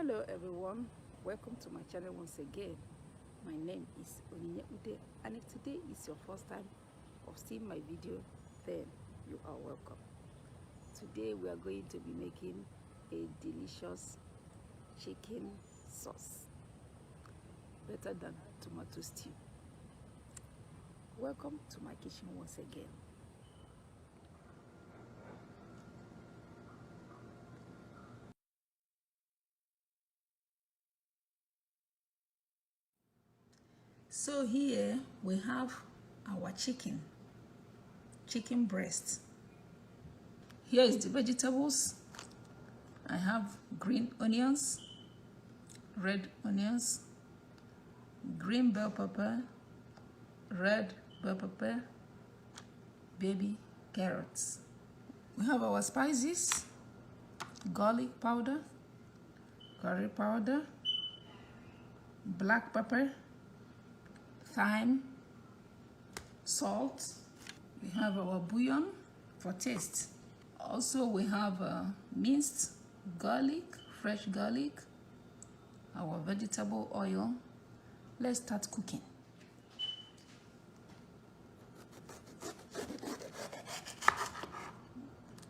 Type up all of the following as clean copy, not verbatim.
Hello everyone, welcome to my channel once again. My name is Onyinye Ude, and if today is your first time of seeing my video, then you are welcome. Today we are going to be making a delicious chicken sauce, better than tomato stew. Welcome to my kitchen once again. So here we have our chicken breast. Here is the vegetables. I have green onions, red onions, green bell pepper, red bell pepper, baby carrots. We have our spices: garlic powder, curry powder, black pepper, thyme, salt. We have our bouillon for taste. Also we have minced garlic, fresh garlic, our vegetable oil. Let's start cooking.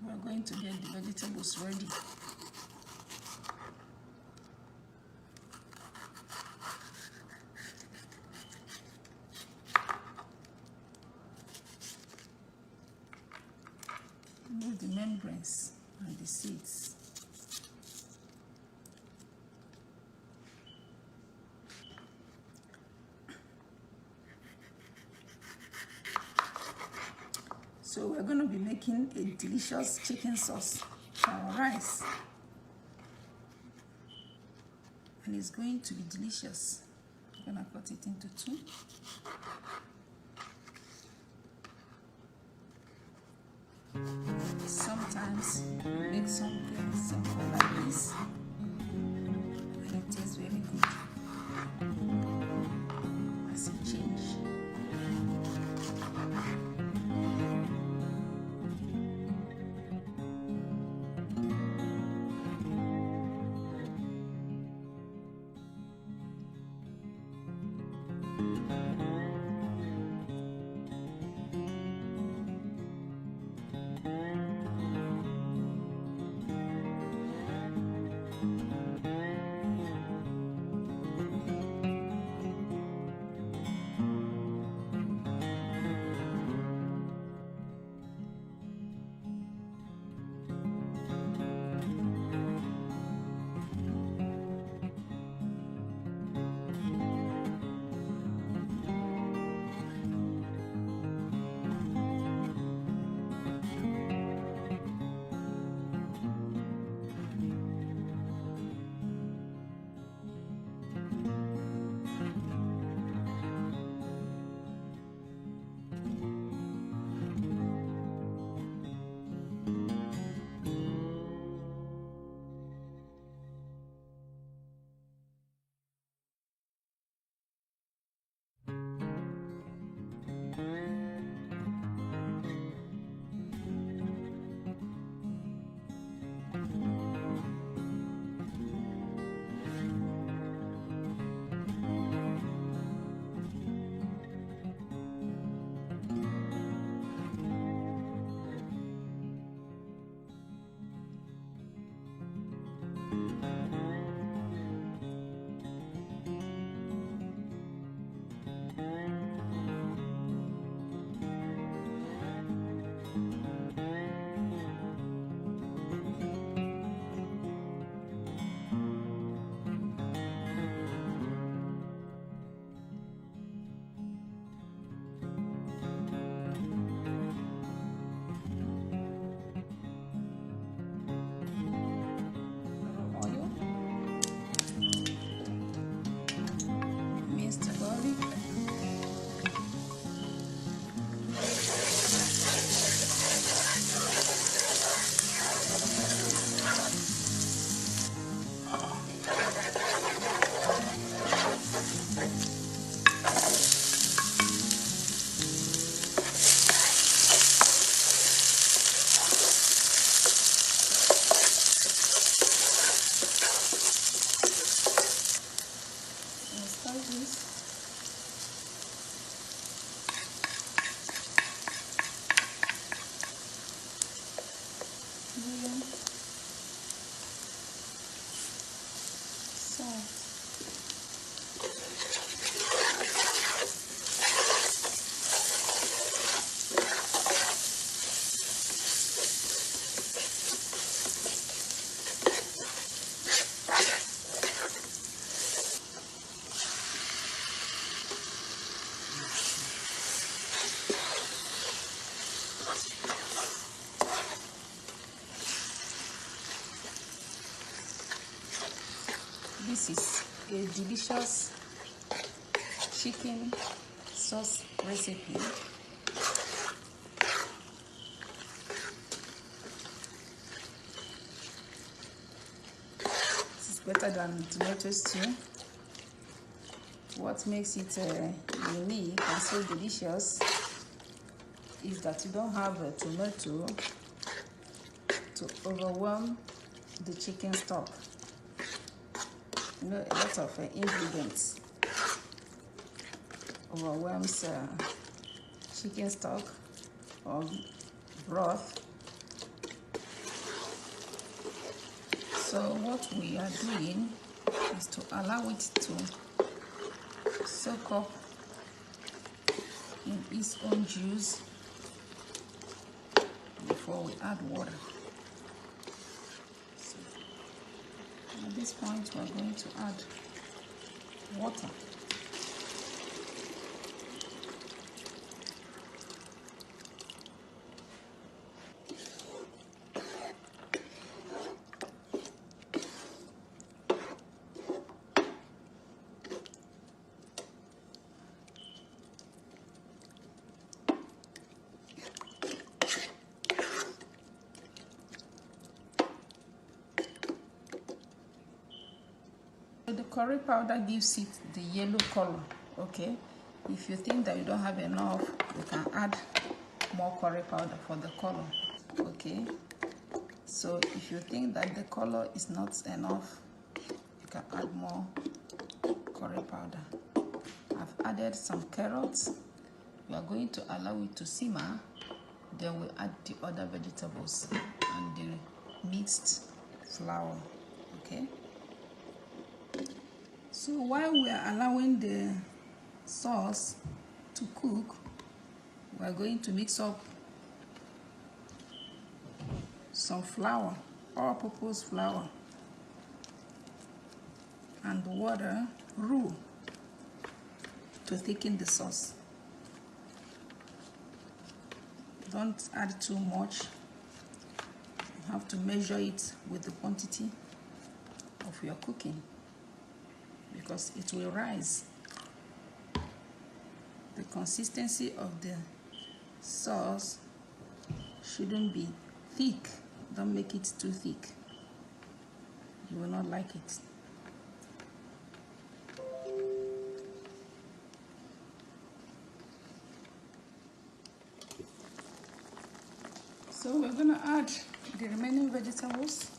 We're going to get the vegetables ready. Remove the membranes and the seeds. So we're going to be making a delicious chicken sauce for our rice. And it's going to be delicious. I'm going to cut it into two. Sometimes you make something simple like this and it tastes very good as a change. salt. This is a delicious chicken sauce recipe. This is better than tomato stew. What makes it unique and so delicious is that you don't have a tomato to overwhelm the chicken stock. You know, a lot of ingredients overwhelms chicken stock or broth. So what we are doing is to allow it to soak up in its own juice before we add water. So at this point we are going to add water. The curry powder gives it the yellow color. Okay, if you think that you don't have enough, you can add more curry powder for the color. Okay, so if you think that the color is not enough, you can add more curry powder. I've added some carrots. We are going to allow it to simmer, then we'll add the other vegetables and the mixed flour. Okay, so while we are allowing the sauce to cook, we are going to mix up some flour, all-purpose flour, and water, roux, to thicken the sauce. Don't add too much. You have to measure it with the quantity of your cooking, because it will rise. The consistency of the sauce shouldn't be thick. Don't make it too thick. You will not like it. So we're gonna add the remaining vegetables.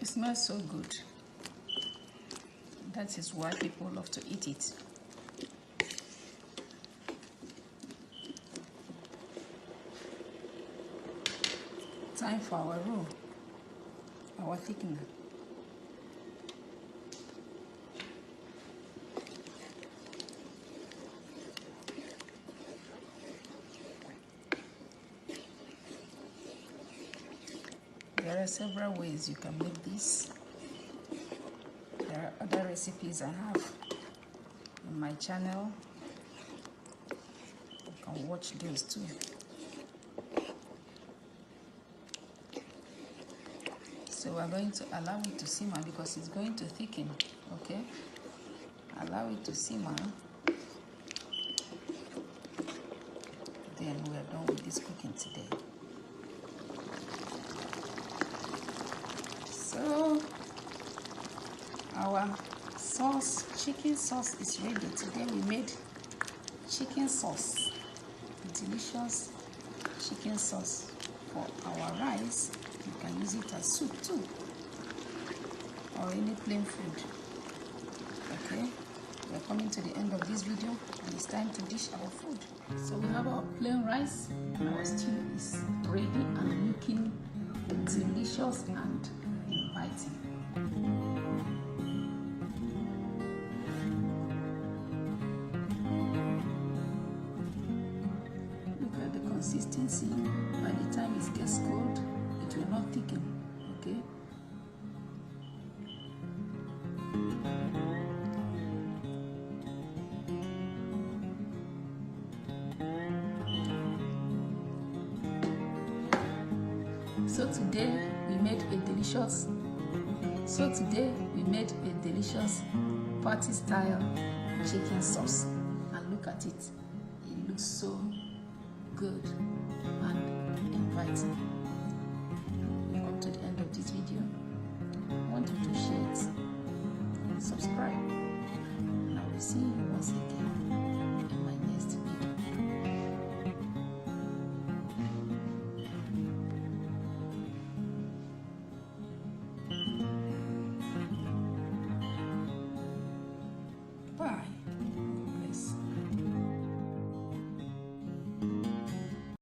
It smells so good. That is why people love to eat it. Time for our roux, our thickener. There are several ways you can make this. There are other recipes I have on my channel. You can watch those too. So we're going to allow it to simmer because it's going to thicken. Okay? Allow it to simmer. Then we're done with this cooking today. So our sauce, chicken sauce, is ready. Today we made chicken sauce, delicious chicken sauce for our rice. You can use it as soup too, or any plain food. Okay, came to the end of this video, and it's time to dish our food. So we have our plain rice, and our stew is ready and looking delicious and inviting. Look at the consistency. By the time it gets cold, it will not thicken, okay? So today we made a delicious party style chicken sauce, and look at it. It looks so good and inviting. We've come to the end of this video. I want you to share it and subscribe, and I will see you once again in my next video. Bye.